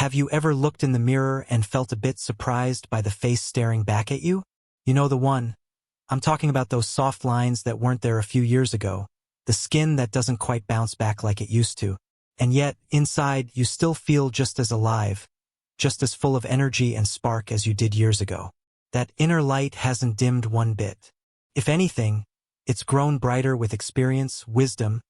Have you ever looked in the mirror and felt a bit surprised by the face staring back at you? You know the one. I'm talking about those soft lines that weren't there a few years ago, the skin that doesn't quite bounce back like it used to. And yet, inside, you still feel just as alive, just as full of energy and spark as you did years ago. That inner light hasn't dimmed one bit. If anything, it's grown brighter with experience, wisdom,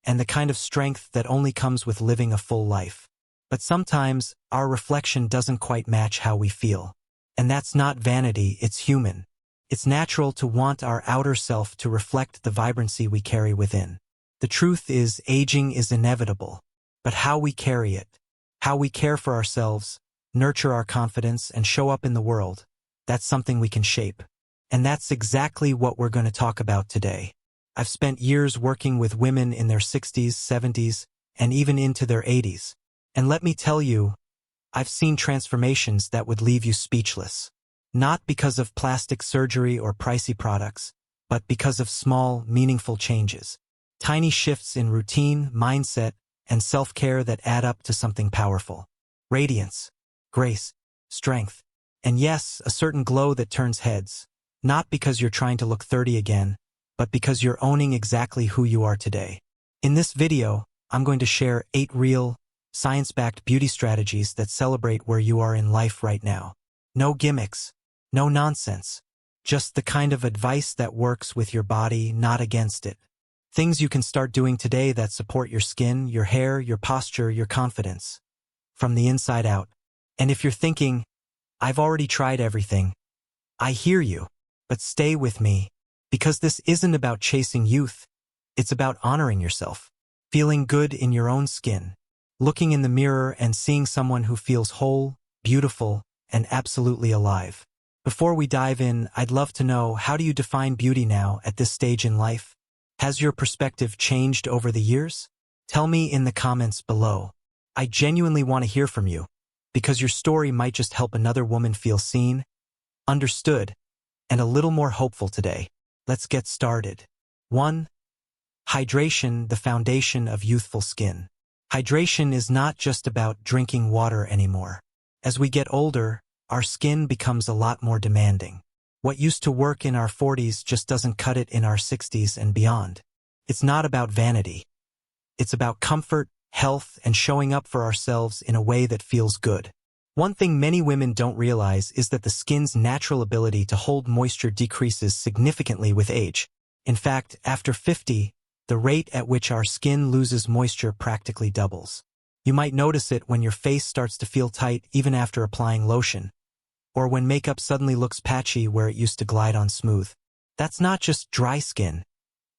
and the kind of strength that only comes with living a full life. But sometimes, our reflection doesn't quite match how we feel. And that's not vanity, it's human. It's natural to want our outer self to reflect the vibrancy we carry within. The truth is, aging is inevitable. But how we carry it, how we care for ourselves, nurture our confidence, and show up in the world, that's something we can shape. And that's exactly what we're going to talk about today. I've spent years working with women in their 60s, 70s, and even into their 80s. And let me tell you, I've seen transformations that would leave you speechless. Not because of plastic surgery or pricey products, but because of small, meaningful changes. Tiny shifts in routine, mindset, and self-care that add up to something powerful. Radiance, grace, strength, and yes, a certain glow that turns heads. Not because you're trying to look 30 again, but because you're owning exactly who you are today. In this video, I'm going to share 8 real, science-backed beauty strategies that celebrate where you are in life right now. No gimmicks, no nonsense. Just the kind of advice that works with your body, not against it. Things you can start doing today that support your skin, your hair, your posture, your confidence. From the inside out. And if you're thinking, I've already tried everything, I hear you. But stay with me, because this isn't about chasing youth. It's about honoring yourself. Feeling good in your own skin. Looking in the mirror and seeing someone who feels whole, beautiful, and absolutely alive. Before we dive in, I'd love to know, how do you define beauty now at this stage in life? Has your perspective changed over the years? Tell me in the comments below. I genuinely want to hear from you, because your story might just help another woman feel seen, understood, and a little more hopeful today. Let's get started. 1. Hydration, the foundation of youthful skin. Hydration is not just about drinking water anymore. As we get older, our skin becomes a lot more demanding. What used to work in our 40s just doesn't cut it in our 60s and beyond. It's not about vanity. It's about comfort, health, and showing up for ourselves in a way that feels good. One thing many women don't realize is that the skin's natural ability to hold moisture decreases significantly with age. In fact, after 50, the rate at which our skin loses moisture practically doubles. You might notice it when your face starts to feel tight even after applying lotion, or when makeup suddenly looks patchy where it used to glide on smooth. That's not just dry skin.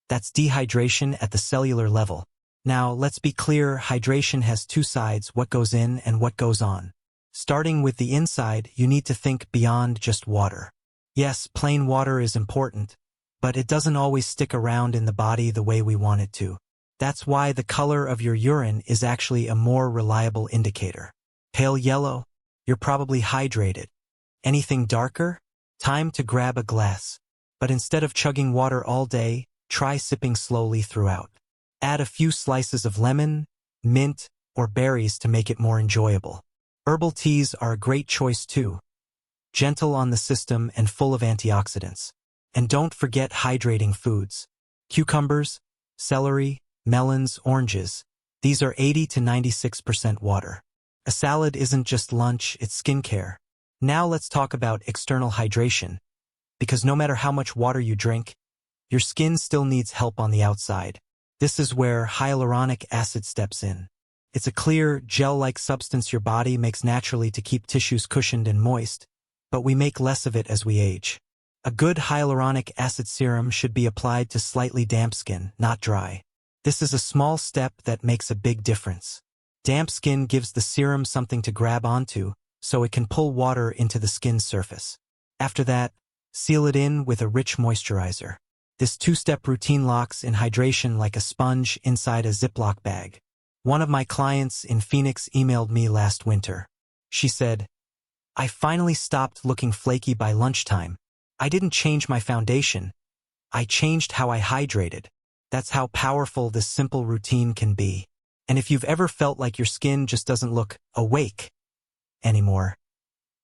That's dehydration at the cellular level. Now, let's be clear, hydration has 2 sides, what goes in and what goes on. Starting with the inside, you need to think beyond just water. Yes, plain water is important, but it doesn't always stick around in the body the way we want it to. That's why the color of your urine is actually a more reliable indicator. Pale yellow? You're probably hydrated. Anything darker? Time to grab a glass. But instead of chugging water all day, try sipping slowly throughout. Add a few slices of lemon, mint, or berries to make it more enjoyable. Herbal teas are a great choice too. Gentle on the system and full of antioxidants. And don't forget hydrating foods. Cucumbers, celery, melons, oranges. These are 80 to 96% water. A salad isn't just lunch, it's skincare. Now let's talk about external hydration. Because no matter how much water you drink, your skin still needs help on the outside. This is where hyaluronic acid steps in. It's a clear, gel-like substance your body makes naturally to keep tissues cushioned and moist, but we make less of it as we age. A good hyaluronic acid serum should be applied to slightly damp skin, not dry. This is a small step that makes a big difference. Damp skin gives the serum something to grab onto, so it can pull water into the skin's surface. After that, seal it in with a rich moisturizer. This 2-step routine locks in hydration like a sponge inside a Ziploc bag. One of my clients in Phoenix emailed me last winter. She said, I finally stopped looking flaky by lunchtime. I didn't change my foundation. I changed how I hydrated. That's how powerful this simple routine can be. And if you've ever felt like your skin just doesn't look awake, anymore.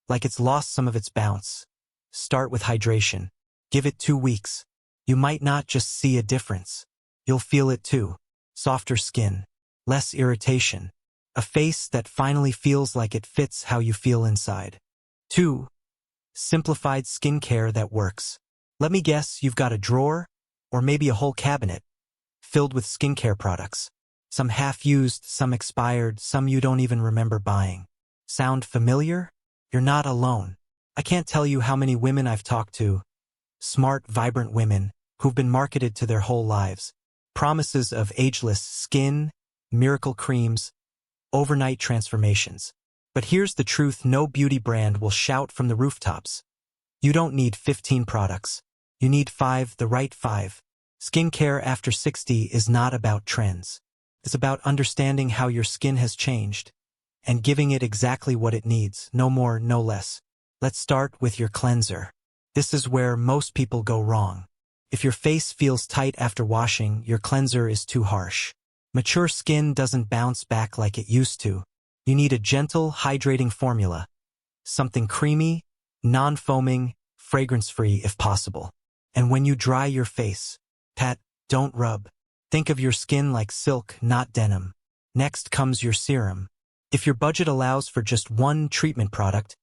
Like it's lost some of its bounce. Start with hydration. Give it 2 weeks. You might not just see a difference. You'll feel it too. Softer skin. Less irritation. A face that finally feels like it fits how you feel inside. 2. Simplified skincare that works. Let me guess, you've got a drawer, or maybe a whole cabinet, filled with skincare products. Some half-used, some expired, some you don't even remember buying. Sound familiar? You're not alone. I can't tell you how many women I've talked to. Smart, vibrant women who've been marketed to their whole lives. Promises of ageless skin, miracle creams, overnight transformations. But here's the truth: no beauty brand will shout from the rooftops. You don't need 15 products. You need 5, the right 5. Skincare after 60 is not about trends. It's about understanding how your skin has changed and giving it exactly what it needs, no more, no less. Let's start with your cleanser. This is where most people go wrong. If your face feels tight after washing, your cleanser is too harsh. Mature skin doesn't bounce back like it used to. You need a gentle, hydrating formula. Something creamy, non-foaming, fragrance-free if possible. And when you dry your face, pat, don't rub. Think of your skin like silk, not denim. Next comes your serum. If your budget allows for just one treatment product,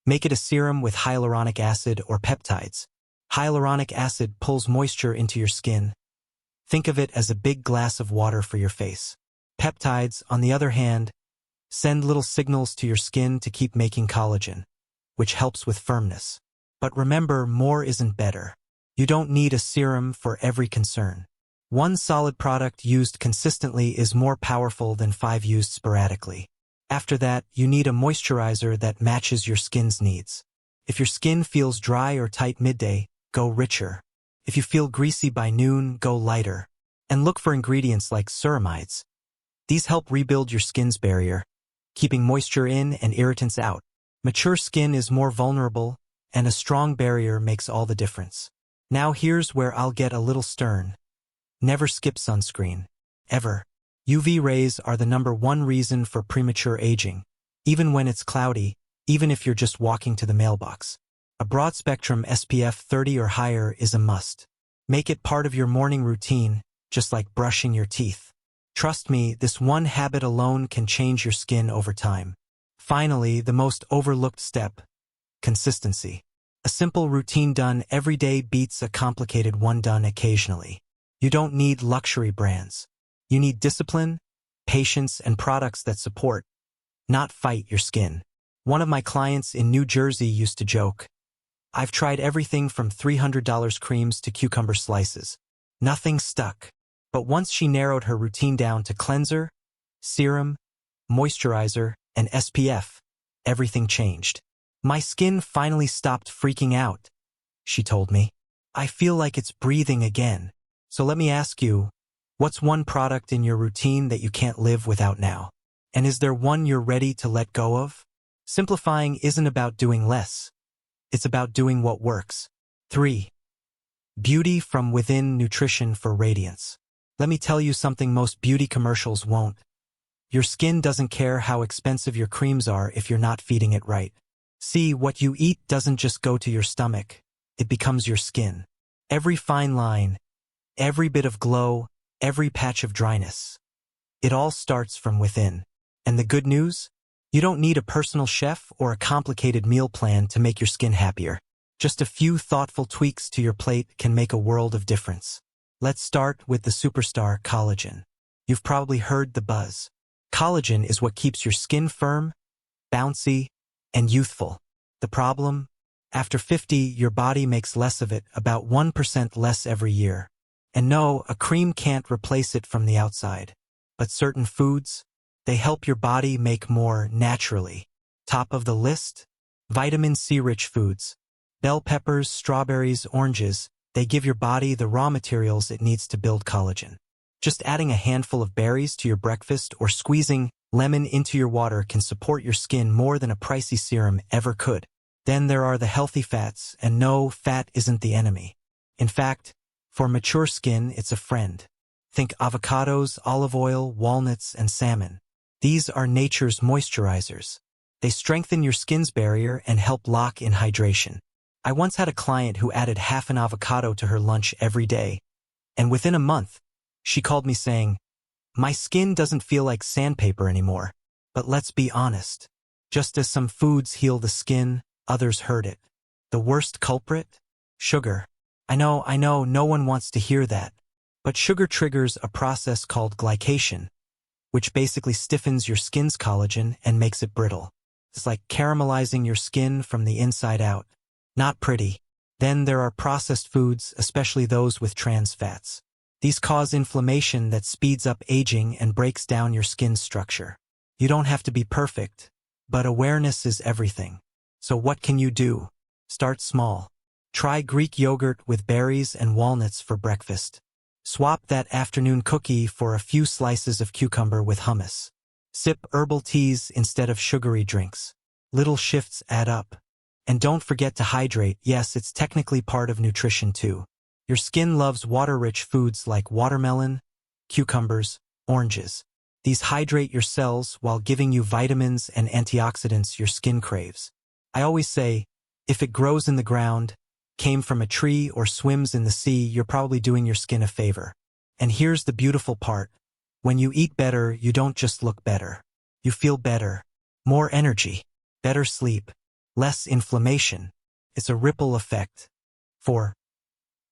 make it a serum with hyaluronic acid or peptides. Hyaluronic acid pulls moisture into your skin. Think of it as a big glass of water for your face. Peptides, on the other hand, send little signals to your skin to keep making collagen, which helps with firmness. But remember, more isn't better. You don't need a serum for every concern. One solid product used consistently is more powerful than 5 used sporadically. After that, you need a moisturizer that matches your skin's needs. If your skin feels dry or tight midday, go richer. If you feel greasy by noon, go lighter. And look for ingredients like ceramides. These help rebuild your skin's barrier, keeping moisture in and irritants out. Mature skin is more vulnerable, and a strong barrier makes all the difference. Now here's where I'll get a little stern. Never skip sunscreen. Ever. UV rays are the #1 reason for premature aging, even when it's cloudy, even if you're just walking to the mailbox. A broad-spectrum SPF 30 or higher is a must. Make it part of your morning routine, just like brushing your teeth. Trust me, this one habit alone can change your skin over time. Finally, the most overlooked step: consistency. A simple routine done every day beats a complicated one done occasionally. You don't need luxury brands. You need discipline, patience, and products that support, not fight your skin. One of my clients in New Jersey used to joke, "I've tried everything from $300 creams to cucumber slices. Nothing stuck." But once she narrowed her routine down to cleanser, serum, moisturizer, and SPF, everything changed. "My skin finally stopped freaking out," she told me. "I feel like it's breathing again." So let me ask you, what's one product in your routine that you can't live without now? And is there one you're ready to let go of? Simplifying isn't about doing less. It's about doing what works. 3. Beauty from within, nutrition for radiance. Let me tell you something most beauty commercials won't. Your skin doesn't care how expensive your creams are if you're not feeding it right. See, what you eat doesn't just go to your stomach. It becomes your skin. Every fine line, every bit of glow, every patch of dryness. It all starts from within. And the good news? You don't need a personal chef or a complicated meal plan to make your skin happier. Just a few thoughtful tweaks to your plate can make a world of difference. Let's start with the superstar, collagen. You've probably heard the buzz. Collagen is what keeps your skin firm, bouncy, and youthful. The problem? After 50, your body makes less of it, about 1% less every year. And no, a cream can't replace it from the outside. But certain foods, they help your body make more naturally. Top of the list? Vitamin C-rich foods. Bell peppers, strawberries, oranges, they give your body the raw materials it needs to build collagen. Just adding a handful of berries to your breakfast or squeezing lemon into your water can support your skin more than a pricey serum ever could. Then there are the healthy fats, and no, fat isn't the enemy. In fact, for mature skin, it's a friend. Think avocados, olive oil, walnuts, and salmon. These are nature's moisturizers. They strengthen your skin's barrier and help lock in hydration. I once had a client who added half an avocado to her lunch every day, and within a month, she called me saying, "My skin doesn't feel like sandpaper anymore." But let's be honest. Just as some foods heal the skin, others hurt it. The worst culprit? Sugar. I know, no one wants to hear that. But sugar triggers a process called glycation, which basically stiffens your skin's collagen and makes it brittle. It's like caramelizing your skin from the inside out. Not pretty. Then there are processed foods, especially those with trans fats. These cause inflammation that speeds up aging and breaks down your skin's structure. You don't have to be perfect, but awareness is everything. So what can you do? Start small. Try Greek yogurt with berries and walnuts for breakfast. Swap that afternoon cookie for a few slices of cucumber with hummus. Sip herbal teas instead of sugary drinks. Little shifts add up. And don't forget to hydrate. Yes, it's technically part of nutrition too. Your skin loves water-rich foods like watermelon, cucumbers, oranges. These hydrate your cells while giving you vitamins and antioxidants your skin craves. I always say, if it grows in the ground, came from a tree, or swims in the sea, you're probably doing your skin a favor. And here's the beautiful part. When you eat better, you don't just look better. You feel better. More energy. Better sleep. Less inflammation. It's a ripple effect. 4.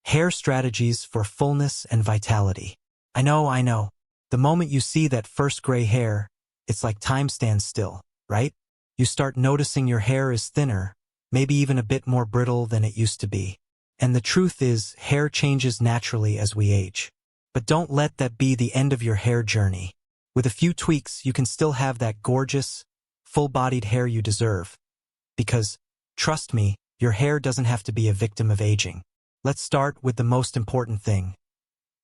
Hair strategies for fullness and vitality. I know. The moment you see that first gray hair, it's like time stands still, right? You start noticing your hair is thinner, maybe even a bit more brittle than it used to be. And the truth is, hair changes naturally as we age. But don't let that be the end of your hair journey. With a few tweaks, you can still have that gorgeous, full-bodied hair you deserve. Because, trust me, your hair doesn't have to be a victim of aging. Let's start with the most important thing.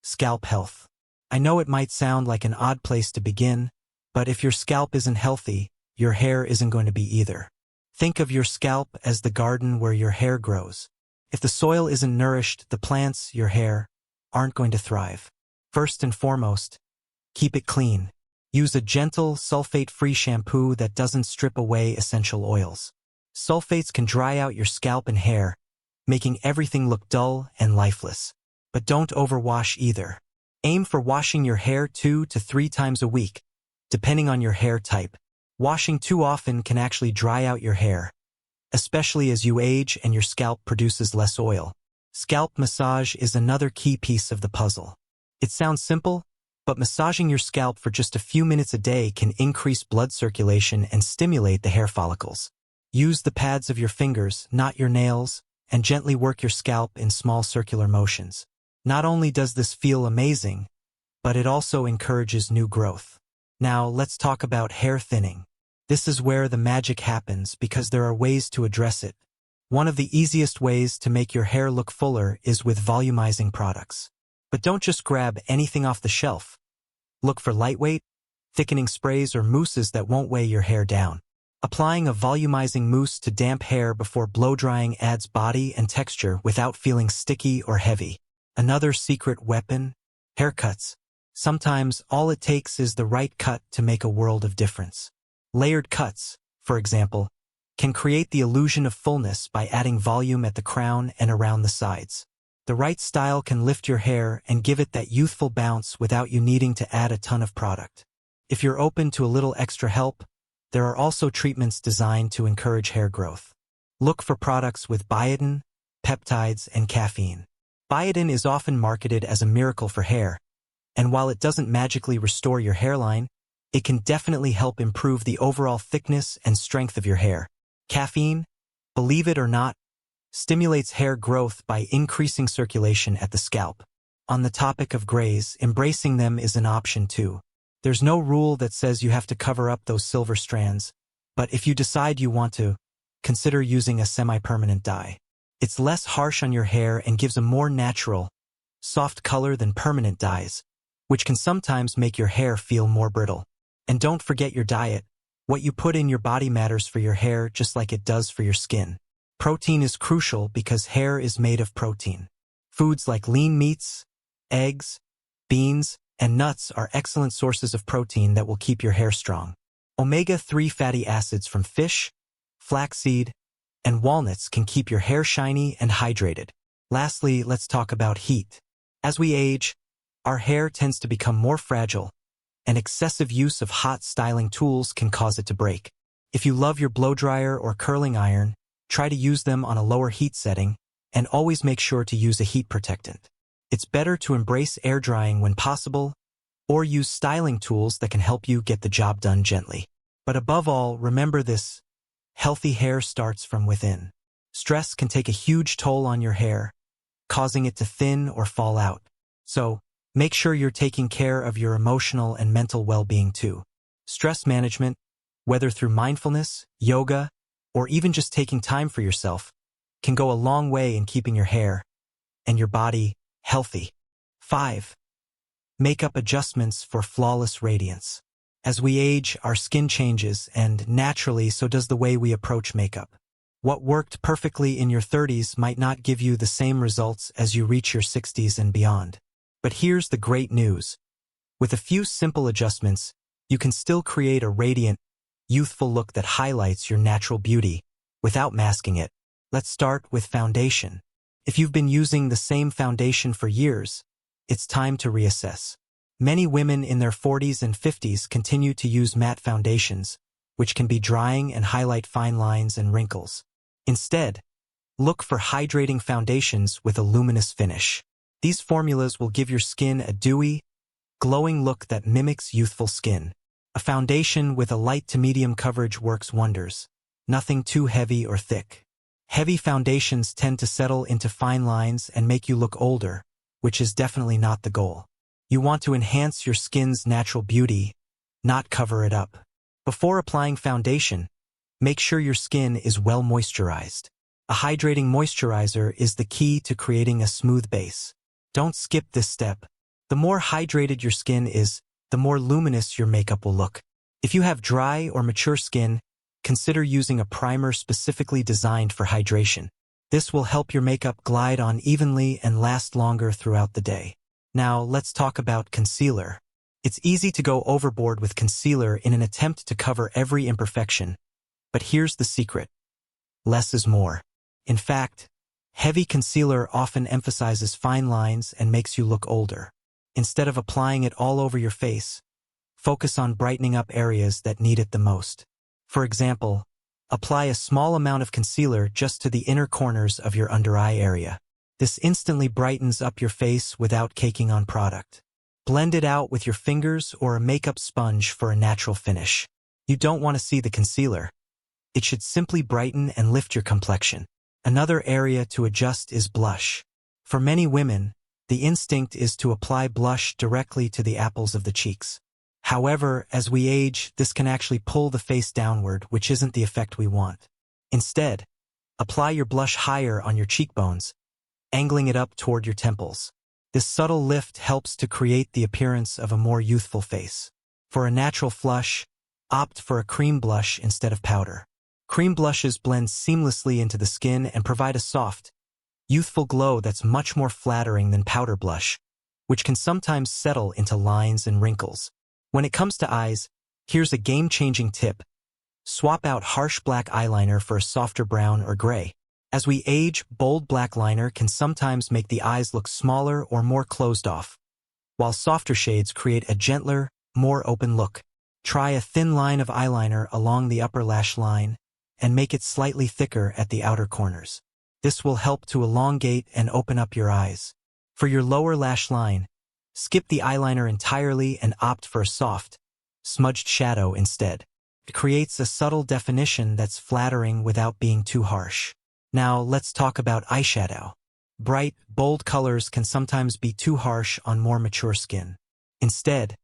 Scalp health. I know it might sound like an odd place to begin, but if your scalp isn't healthy, your hair isn't going to be either. Think of your scalp as the garden where your hair grows. If the soil isn't nourished, the plants, your hair, aren't going to thrive. First and foremost, keep it clean. Use a gentle, sulfate-free shampoo that doesn't strip away essential oils. Sulfates can dry out your scalp and hair, making everything look dull and lifeless. But don't overwash either. Aim for washing your hair 2 to 3 times a week, depending on your hair type. Washing too often can actually dry out your hair, especially as you age and your scalp produces less oil. Scalp massage is another key piece of the puzzle. It sounds simple, but massaging your scalp for just a few minutes a day can increase blood circulation and stimulate the hair follicles. Use the pads of your fingers, not your nails, and gently work your scalp in small circular motions. Not only does this feel amazing, but it also encourages new growth. Now let's talk about hair thinning. This is where the magic happens because there are ways to address it. One of the easiest ways to make your hair look fuller is with volumizing products. But don't just grab anything off the shelf. Look for lightweight, thickening sprays or mousses that won't weigh your hair down. Applying a volumizing mousse to damp hair before blow-drying adds body and texture without feeling sticky or heavy. Another secret weapon? Haircuts. Sometimes all it takes is the right cut to make a world of difference. Layered cuts, for example, can create the illusion of fullness by adding volume at the crown and around the sides. The right style can lift your hair and give it that youthful bounce without you needing to add a ton of product. If you're open to a little extra help, there are also treatments designed to encourage hair growth. Look for products with biotin, peptides, and caffeine. Biotin is often marketed as a miracle for hair, and while it doesn't magically restore your hairline, it can definitely help improve the overall thickness and strength of your hair. Caffeine, believe it or not, stimulates hair growth by increasing circulation at the scalp. On the topic of grays, embracing them is an option too. There's no rule that says you have to cover up those silver strands, but if you decide you want to, consider using a semi-permanent dye. It's less harsh on your hair and gives a more natural, soft color than permanent dyes, which can sometimes make your hair feel more brittle. And don't forget your diet. What you put in your body matters for your hair just like it does for your skin. Protein is crucial because hair is made of protein. Foods like lean meats, eggs, beans, and nuts are excellent sources of protein that will keep your hair strong. Omega-3 fatty acids from fish, flaxseed, and walnuts can keep your hair shiny and hydrated. Lastly, let's talk about heat. As we age, our hair tends to become more fragile, and excessive use of hot styling tools can cause it to break. If you love your blow dryer or curling iron, try to use them on a lower heat setting, and always make sure to use a heat protectant. It's better to embrace air drying when possible, or use styling tools that can help you get the job done gently. But above all, remember this: healthy hair starts from within. Stress can take a huge toll on your hair, causing it to thin or fall out. So, make sure you're taking care of your emotional and mental well-being too. Stress management, whether through mindfulness, yoga, or even just taking time for yourself, can go a long way in keeping your hair and your body healthy. 5. Makeup adjustments for flawless radiance. As we age, our skin changes, and naturally so does the way we approach makeup. What worked perfectly in your 30s might not give you the same results as you reach your 60s and beyond. But here's the great news. With a few simple adjustments, you can still create a radiant, youthful look that highlights your natural beauty without masking it. Let's start with foundation. If you've been using the same foundation for years, it's time to reassess. Many women in their 40s and 50s continue to use matte foundations, which can be drying and highlight fine lines and wrinkles. Instead, look for hydrating foundations with a luminous finish. These formulas will give your skin a dewy, glowing look that mimics youthful skin. A foundation with a light to medium coverage works wonders. Nothing too heavy or thick. Heavy foundations tend to settle into fine lines and make you look older, which is definitely not the goal. You want to enhance your skin's natural beauty, not cover it up. Before applying foundation, make sure your skin is well moisturized. A hydrating moisturizer is the key to creating a smooth base. Don't skip this step. The more hydrated your skin is, the more luminous your makeup will look. If you have dry or mature skin, consider using a primer specifically designed for hydration. This will help your makeup glide on evenly and last longer throughout the day. Now, let's talk about concealer. It's easy to go overboard with concealer in an attempt to cover every imperfection. But here's the secret. Less is more. In fact, heavy concealer often emphasizes fine lines and makes you look older. Instead of applying it all over your face, focus on brightening up areas that need it the most. For example, apply a small amount of concealer just to the inner corners of your under-eye area. This instantly brightens up your face without caking on product. Blend it out with your fingers or a makeup sponge for a natural finish. You don't want to see the concealer. It should simply brighten and lift your complexion. Another area to adjust is blush. For many women, the instinct is to apply blush directly to the apples of the cheeks. However, as we age, this can actually pull the face downward, which isn't the effect we want. Instead, apply your blush higher on your cheekbones, angling it up toward your temples. This subtle lift helps to create the appearance of a more youthful face. For a natural flush, opt for a cream blush instead of powder. Cream blushes blend seamlessly into the skin and provide a soft, youthful glow that's much more flattering than powder blush, which can sometimes settle into lines and wrinkles. When it comes to eyes, here's a game-changing tip. Swap out harsh black eyeliner for a softer brown or gray. As we age, bold black liner can sometimes make the eyes look smaller or more closed off, while softer shades create a gentler, more open look. Try a thin line of eyeliner along the upper lash line and make it slightly thicker at the outer corners. This will help to elongate and open up your eyes. For your lower lash line, skip the eyeliner entirely and opt for a soft, smudged shadow instead. It creates a subtle definition that's flattering without being too harsh. Now, let's talk about eyeshadow. Bright, bold colors can sometimes be too harsh on more mature skin. Instead,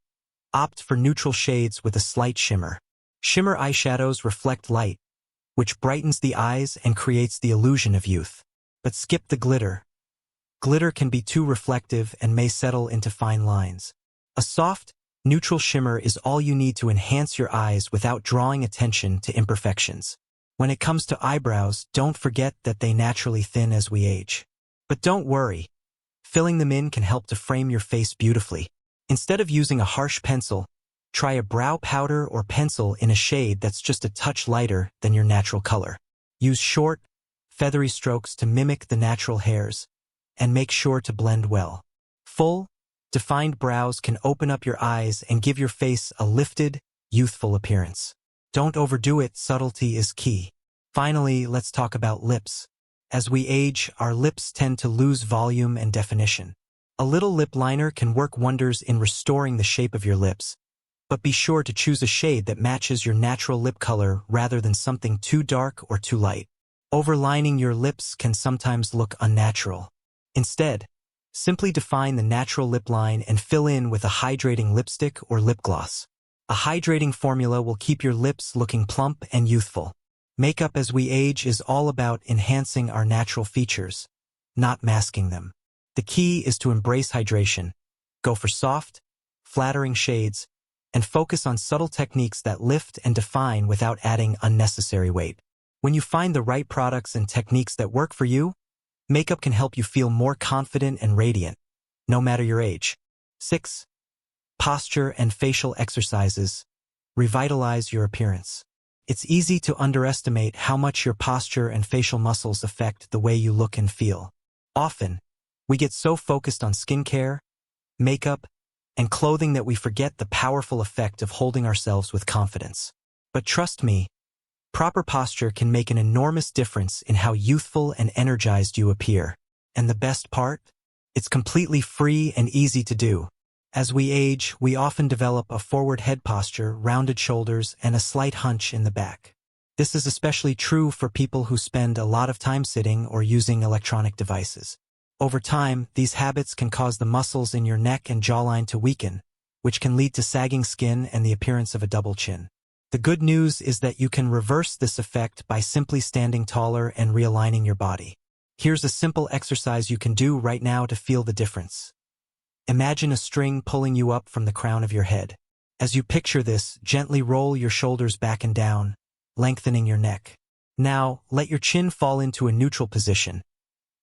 opt for neutral shades with a slight shimmer. Shimmer eyeshadows reflect light, which brightens the eyes and creates the illusion of youth. But skip the glitter. Glitter can be too reflective and may settle into fine lines. A soft, neutral shimmer is all you need to enhance your eyes without drawing attention to imperfections. When it comes to eyebrows, don't forget that they naturally thin as we age. But don't worry. Filling them in can help to frame your face beautifully. Instead of using a harsh pencil, Try a brow powder or pencil in a shade that's just a touch lighter than your natural color. Use short, feathery strokes to mimic the natural hairs, and make sure to blend well. Full, defined brows can open up your eyes and give your face a lifted, youthful appearance. Don't overdo it, subtlety is key. Finally, let's talk about lips. As we age, our lips tend to lose volume and definition. A little lip liner can work wonders in restoring the shape of your lips, but be sure to choose a shade that matches your natural lip color rather than something too dark or too light. Overlining your lips can sometimes look unnatural. Instead, simply define the natural lip line and fill in with a hydrating lipstick or lip gloss. A hydrating formula will keep your lips looking plump and youthful. Makeup as we age is all about enhancing our natural features, not masking them. The key is to embrace hydration, go for soft, flattering shades, and focus on subtle techniques that lift and define without adding unnecessary weight. When you find the right products and techniques that work for you, makeup can help you feel more confident and radiant, no matter your age. 6. Posture and facial exercises. Revitalize your appearance. It's easy to underestimate how much your posture and facial muscles affect the way you look and feel. Often, we get so focused on skincare, makeup, and clothing that we forget the powerful effect of holding ourselves with confidence. But trust me, proper posture can make an enormous difference in how youthful and energized you appear. And the best part? It's completely free and easy to do. As we age, we often develop a forward head posture, rounded shoulders, and a slight hunch in the back. This is especially true for people who spend a lot of time sitting or using electronic devices. Over time, these habits can cause the muscles in your neck and jawline to weaken, which can lead to sagging skin and the appearance of a double chin. The good news is that you can reverse this effect by simply standing taller and realigning your body. Here's a simple exercise you can do right now to feel the difference. Imagine a string pulling you up from the crown of your head. As you picture this, gently roll your shoulders back and down, lengthening your neck. Now, let your chin fall into a neutral position,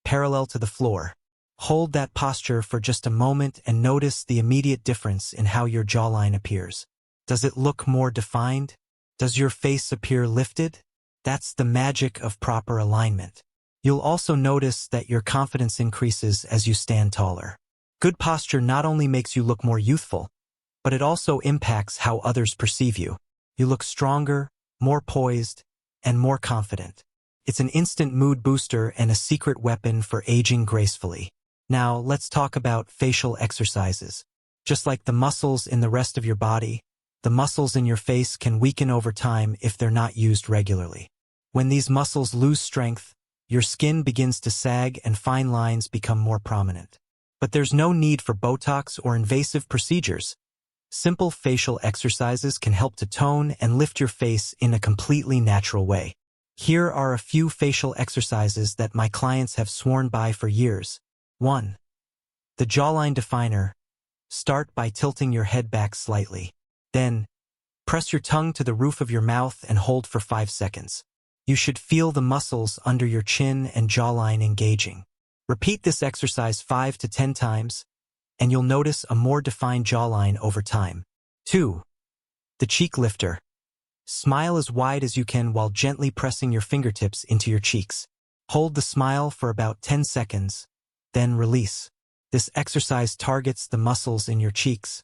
parallel to the floor. Hold that posture for just a moment and notice the immediate difference in how your jawline appears. Does it look more defined? Does your face appear lifted? That's the magic of proper alignment. You'll also notice that your confidence increases as you stand taller. Good posture not only makes you look more youthful, but it also impacts how others perceive you. You look stronger, more poised, and more confident. It's an instant mood booster and a secret weapon for aging gracefully. Now, let's talk about facial exercises. Just like the muscles in the rest of your body, the muscles in your face can weaken over time if they're not used regularly. When these muscles lose strength, your skin begins to sag and fine lines become more prominent. But there's no need for Botox or invasive procedures. Simple facial exercises can help to tone and lift your face in a completely natural way. Here are a few facial exercises that my clients have sworn by for years. 1. The jawline definer. Start by tilting your head back slightly. Then, press your tongue to the roof of your mouth and hold for 5 seconds. You should feel the muscles under your chin and jawline engaging. Repeat this exercise 5 to 10 times, and you'll notice a more defined jawline over time. 2. The cheek lifter. Smile as wide as you can while gently pressing your fingertips into your cheeks. Hold the smile for about 10 seconds, then release. This exercise targets the muscles in your cheeks,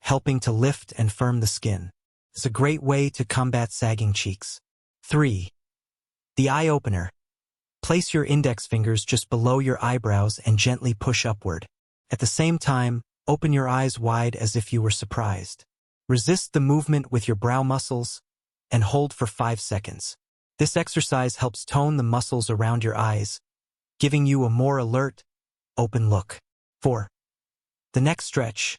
helping to lift and firm the skin. It's a great way to combat sagging cheeks. 3. The eye opener. Place your index fingers just below your eyebrows and gently push upward. At the same time, open your eyes wide as if you were surprised. Resist the movement with your brow muscles and hold for 5 seconds. This exercise helps tone the muscles around your eyes, giving you a more alert, open look. 4. The neck stretch.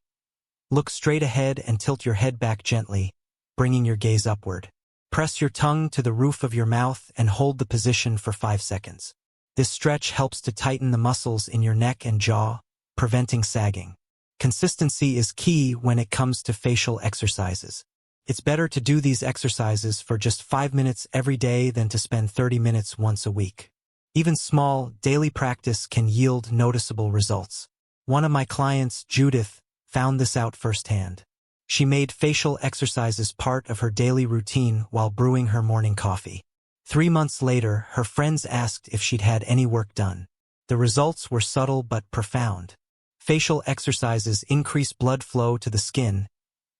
Look straight ahead and tilt your head back gently, bringing your gaze upward. Press your tongue to the roof of your mouth and hold the position for 5 seconds. This stretch helps to tighten the muscles in your neck and jaw, preventing sagging. Consistency is key when it comes to facial exercises. It's better to do these exercises for just 5 minutes every day than to spend 30 minutes once a week. Even small, daily practice can yield noticeable results. One of my clients, Judith, found this out firsthand. She made facial exercises part of her daily routine while brewing her morning coffee. 3 months later, her friends asked if she'd had any work done. The results were subtle but profound. Facial exercises increase blood flow to the skin,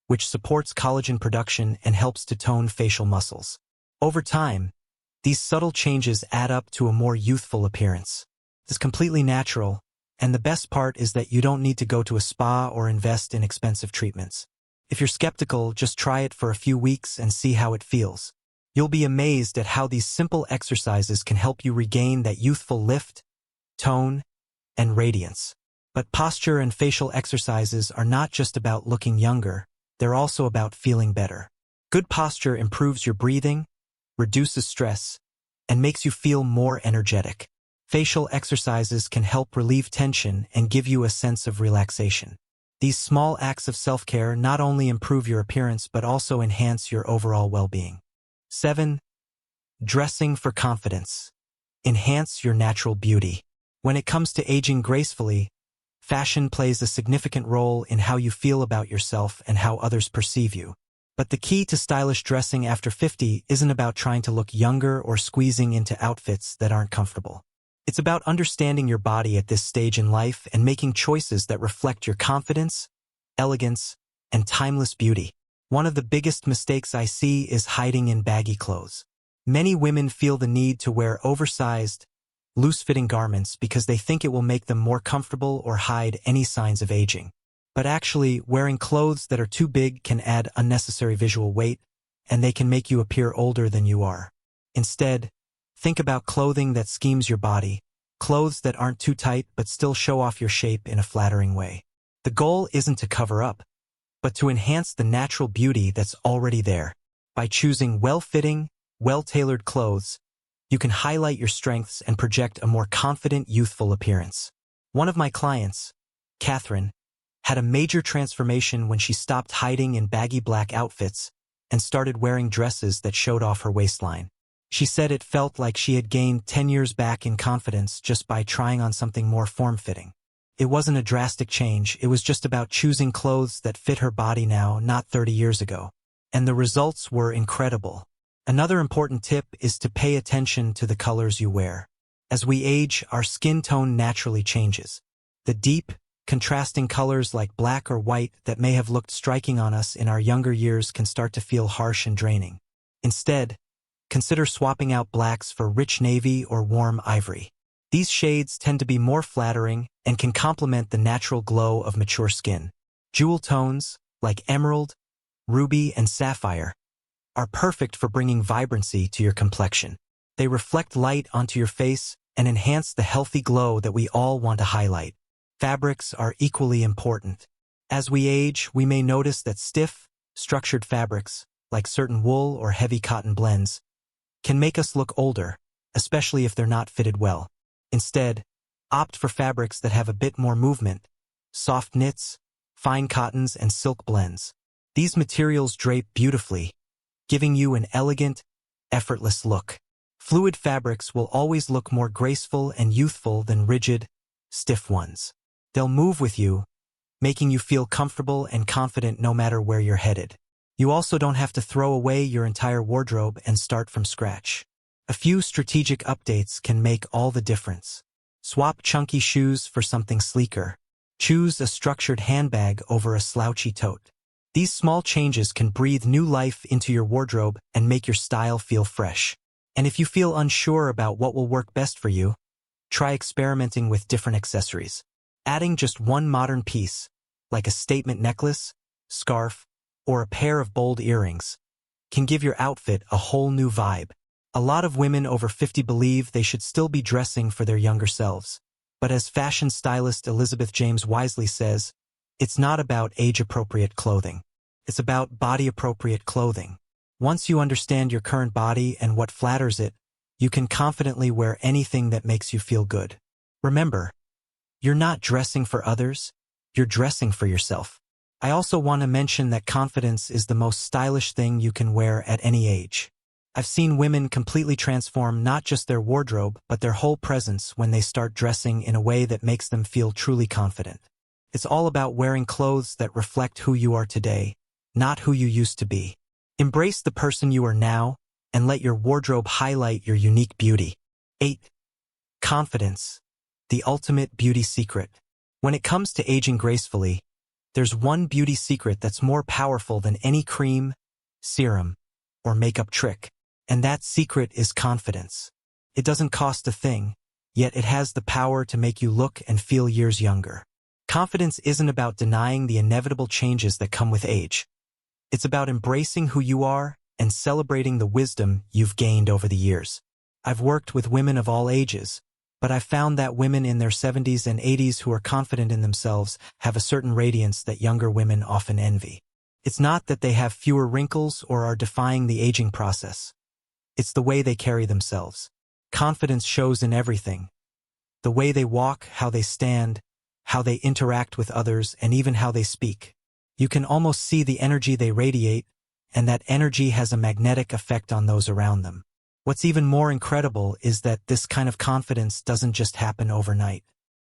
which supports collagen production and helps to tone facial muscles. Over time, these subtle changes add up to a more youthful appearance. It's completely natural, and the best part is that you don't need to go to a spa or invest in expensive treatments. If you're skeptical, just try it for a few weeks and see how it feels. You'll be amazed at how these simple exercises can help you regain that youthful lift, tone, and radiance. But posture and facial exercises are not just about looking younger, they're also about feeling better. Good posture improves your breathing, reduces stress, and makes you feel more energetic. Facial exercises can help relieve tension and give you a sense of relaxation. These small acts of self-care not only improve your appearance but also enhance your overall well-being. 7. Dressing for confidence. Enhance your natural beauty. When it comes to aging gracefully, fashion plays a significant role in how you feel about yourself and how others perceive you. But the key to stylish dressing after 50 isn't about trying to look younger or squeezing into outfits that aren't comfortable. It's about understanding your body at this stage in life and making choices that reflect your confidence, elegance, and timeless beauty. One of the biggest mistakes I see is hiding in baggy clothes. Many women feel the need to wear oversized, loose-fitting garments because they think it will make them more comfortable or hide any signs of aging. But actually, wearing clothes that are too big can add unnecessary visual weight, and they can make you appear older than you are. Instead, think about clothing that schemes your body, clothes that aren't too tight but still show off your shape in a flattering way. The goal isn't to cover up, but to enhance the natural beauty that's already there. By choosing well-fitting, well-tailored clothes, you can highlight your strengths and project a more confident, youthful appearance. One of my clients, Catherine, had a major transformation when she stopped hiding in baggy black outfits and started wearing dresses that showed off her waistline. She said it felt like she had gained 10 years back in confidence just by trying on something more form-fitting. It wasn't a drastic change, it was just about choosing clothes that fit her body now, not 30 years ago. And the results were incredible. Another important tip is to pay attention to the colors you wear. As we age, our skin tone naturally changes. The deep, contrasting colors like black or white that may have looked striking on us in our younger years can start to feel harsh and draining. Instead, consider swapping out blacks for rich navy or warm ivory. These shades tend to be more flattering and can complement the natural glow of mature skin. Jewel tones, like emerald, ruby, and sapphire, are perfect for bringing vibrancy to your complexion. They reflect light onto your face and enhance the healthy glow that we all want to highlight. Fabrics are equally important. As we age, we may notice that stiff, structured fabrics, like certain wool or heavy cotton blends, can make us look older, especially if they're not fitted well. Instead, opt for fabrics that have a bit more movement, soft knits, fine cottons, and silk blends. These materials drape beautifully, giving you an elegant, effortless look. Fluid fabrics will always look more graceful and youthful than rigid, stiff ones. They'll move with you, making you feel comfortable and confident no matter where you're headed. You also don't have to throw away your entire wardrobe and start from scratch. A few strategic updates can make all the difference. Swap chunky shoes for something sleeker. Choose a structured handbag over a slouchy tote. These small changes can breathe new life into your wardrobe and make your style feel fresh. And if you feel unsure about what will work best for you, try experimenting with different accessories. Adding just one modern piece, like a statement necklace, scarf, or a pair of bold earrings, can give your outfit a whole new vibe. A lot of women over 50 believe they should still be dressing for their younger selves. But as fashion stylist Elizabeth James wisely says, it's not about age-appropriate clothing. It's about body-appropriate clothing. Once you understand your current body and what flatters it, you can confidently wear anything that makes you feel good. Remember, you're not dressing for others, you're dressing for yourself. I also want to mention that confidence is the most stylish thing you can wear at any age. I've seen women completely transform not just their wardrobe but their whole presence when they start dressing in a way that makes them feel truly confident. It's all about wearing clothes that reflect who you are today, not who you used to be. Embrace the person you are now, and let your wardrobe highlight your unique beauty. 8. Confidence, the ultimate beauty secret. When it comes to aging gracefully, there's one beauty secret that's more powerful than any cream, serum, or makeup trick, and that secret is confidence. It doesn't cost a thing, yet it has the power to make you look and feel years younger. Confidence isn't about denying the inevitable changes that come with age. It's about embracing who you are and celebrating the wisdom you've gained over the years. I've worked with women of all ages, but I've found that women in their 70s and 80s who are confident in themselves have a certain radiance that younger women often envy. It's not that they have fewer wrinkles or are defying the aging process. It's the way they carry themselves. Confidence shows in everything. The way they walk, how they stand, how they interact with others, and even how they speak. You can almost see the energy they radiate, and that energy has a magnetic effect on those around them. What's even more incredible is that this kind of confidence doesn't just happen overnight.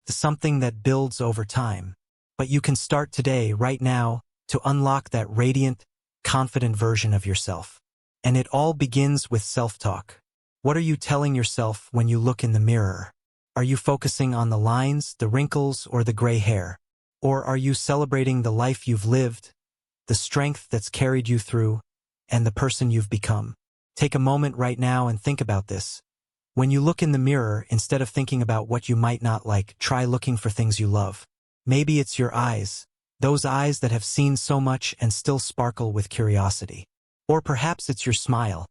It's something that builds over time. But you can start today, right now, to unlock that radiant, confident version of yourself. And it all begins with self-talk. What are you telling yourself when you look in the mirror? Are you focusing on the lines, the wrinkles, or the gray hair? Or are you celebrating the life you've lived, the strength that's carried you through, and the person you've become? Take a moment right now and think about this. When you look in the mirror, instead of thinking about what you might not like, try looking for things you love. Maybe it's your eyes, those eyes that have seen so much and still sparkle with curiosity. Or perhaps it's your smile,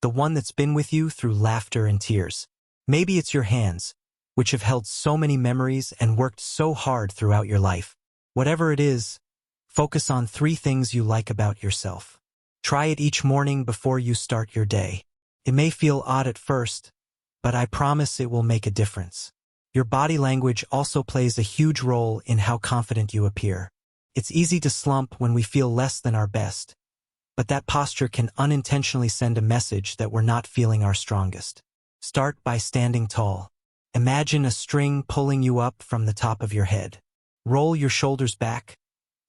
the one that's been with you through laughter and tears. Maybe it's your hands, which have held so many memories and worked so hard throughout your life. Whatever it is, focus on 3 things you like about yourself. Try it each morning before you start your day. It may feel odd at first, but I promise it will make a difference. Your body language also plays a huge role in how confident you appear. It's easy to slump when we feel less than our best, but that posture can unintentionally send a message that we're not feeling our strongest. Start by standing tall. Imagine a string pulling you up from the top of your head. Roll your shoulders back,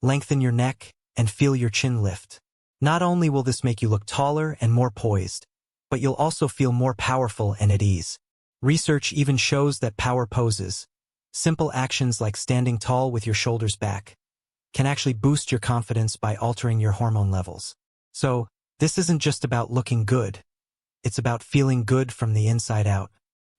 lengthen your neck, and feel your chin lift. Not only will this make you look taller and more poised, but you'll also feel more powerful and at ease. Research even shows that power poses, simple actions like standing tall with your shoulders back, can actually boost your confidence by altering your hormone levels. So, this isn't just about looking good. It's about feeling good from the inside out.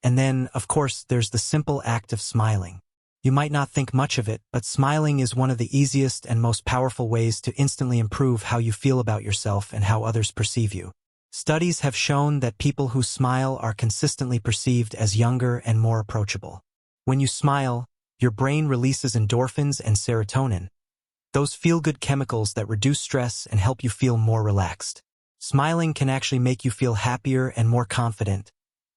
And then, of course, there's the simple act of smiling. You might not think much of it, but smiling is one of the easiest and most powerful ways to instantly improve how you feel about yourself and how others perceive you. Studies have shown that people who smile are consistently perceived as younger and more approachable. When you smile, your brain releases endorphins and serotonin, those feel-good chemicals that reduce stress and help you feel more relaxed. Smiling can actually make you feel happier and more confident,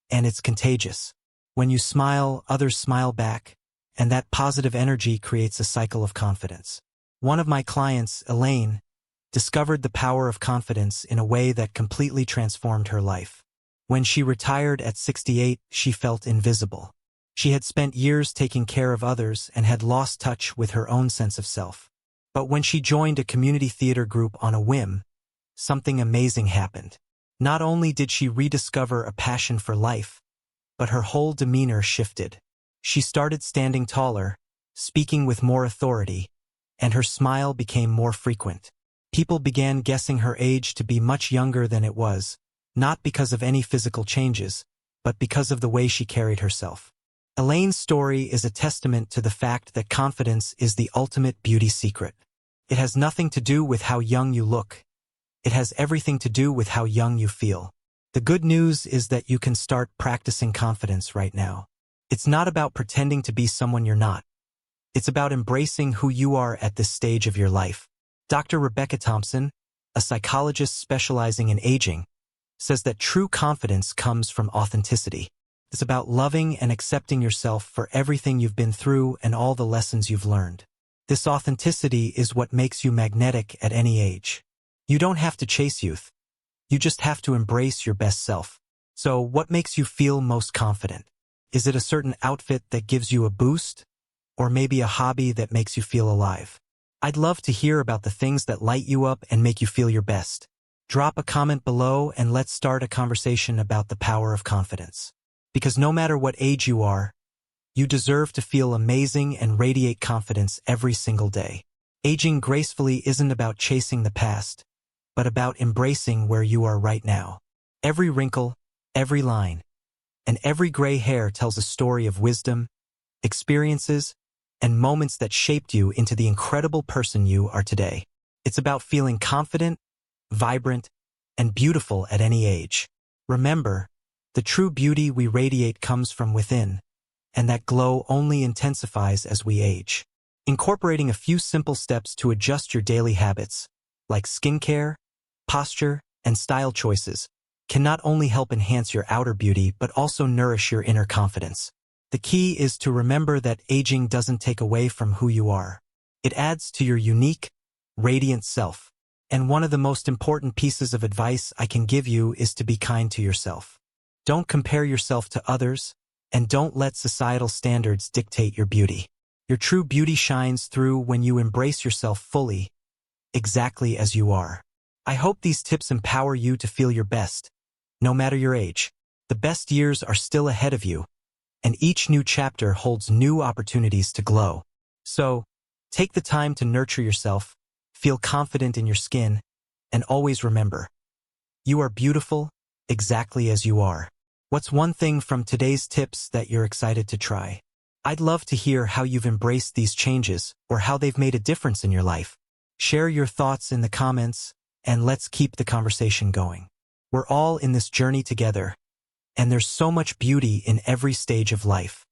and it's contagious. When you smile, others smile back, and that positive energy creates a cycle of confidence. One of my clients, Elaine, discovered the power of confidence in a way that completely transformed her life. When she retired at 68, she felt invisible. She had spent years taking care of others and had lost touch with her own sense of self. But when she joined a community theater group on a whim, something amazing happened. Not only did she rediscover a passion for life, but her whole demeanor shifted. She started standing taller, speaking with more authority, and her smile became more frequent. People began guessing her age to be much younger than it was, not because of any physical changes, but because of the way she carried herself. Elaine's story is a testament to the fact that confidence is the ultimate beauty secret. It has nothing to do with how young you look. It has everything to do with how young you feel. The good news is that you can start practicing confidence right now. It's not about pretending to be someone you're not. It's about embracing who you are at this stage of your life. Dr. Rebecca Thompson, a psychologist specializing in aging, says that true confidence comes from authenticity. It's about loving and accepting yourself for everything you've been through and all the lessons you've learned. This authenticity is what makes you magnetic at any age. You don't have to chase youth. You just have to embrace your best self. So, what makes you feel most confident? Is it a certain outfit that gives you a boost? Or maybe a hobby that makes you feel alive? I'd love to hear about the things that light you up and make you feel your best. Drop a comment below and let's start a conversation about the power of confidence. Because no matter what age you are, you deserve to feel amazing and radiate confidence every single day. Aging gracefully isn't about chasing the past, but about embracing where you are right now. Every wrinkle, every line, and every gray hair tells a story of wisdom, experiences, and moments that shaped you into the incredible person you are today. It's about feeling confident, vibrant, and beautiful at any age. Remember, the true beauty we radiate comes from within, and that glow only intensifies as we age. Incorporating a few simple steps to adjust your daily habits, like skincare, posture, and style choices, can not only help enhance your outer beauty but also nourish your inner confidence. The key is to remember that aging doesn't take away from who you are. It adds to your unique, radiant self. And one of the most important pieces of advice I can give you is to be kind to yourself. Don't compare yourself to others, and don't let societal standards dictate your beauty. Your true beauty shines through when you embrace yourself fully, exactly as you are. I hope these tips empower you to feel your best, no matter your age. The best years are still ahead of you, and each new chapter holds new opportunities to glow. So, take the time to nurture yourself, feel confident in your skin, and always remember, you are beautiful, exactly as you are. What's one thing from today's tips that you're excited to try? I'd love to hear how you've embraced these changes or how they've made a difference in your life. Share your thoughts in the comments, and let's keep the conversation going. We're all in this journey together, and there's so much beauty in every stage of life.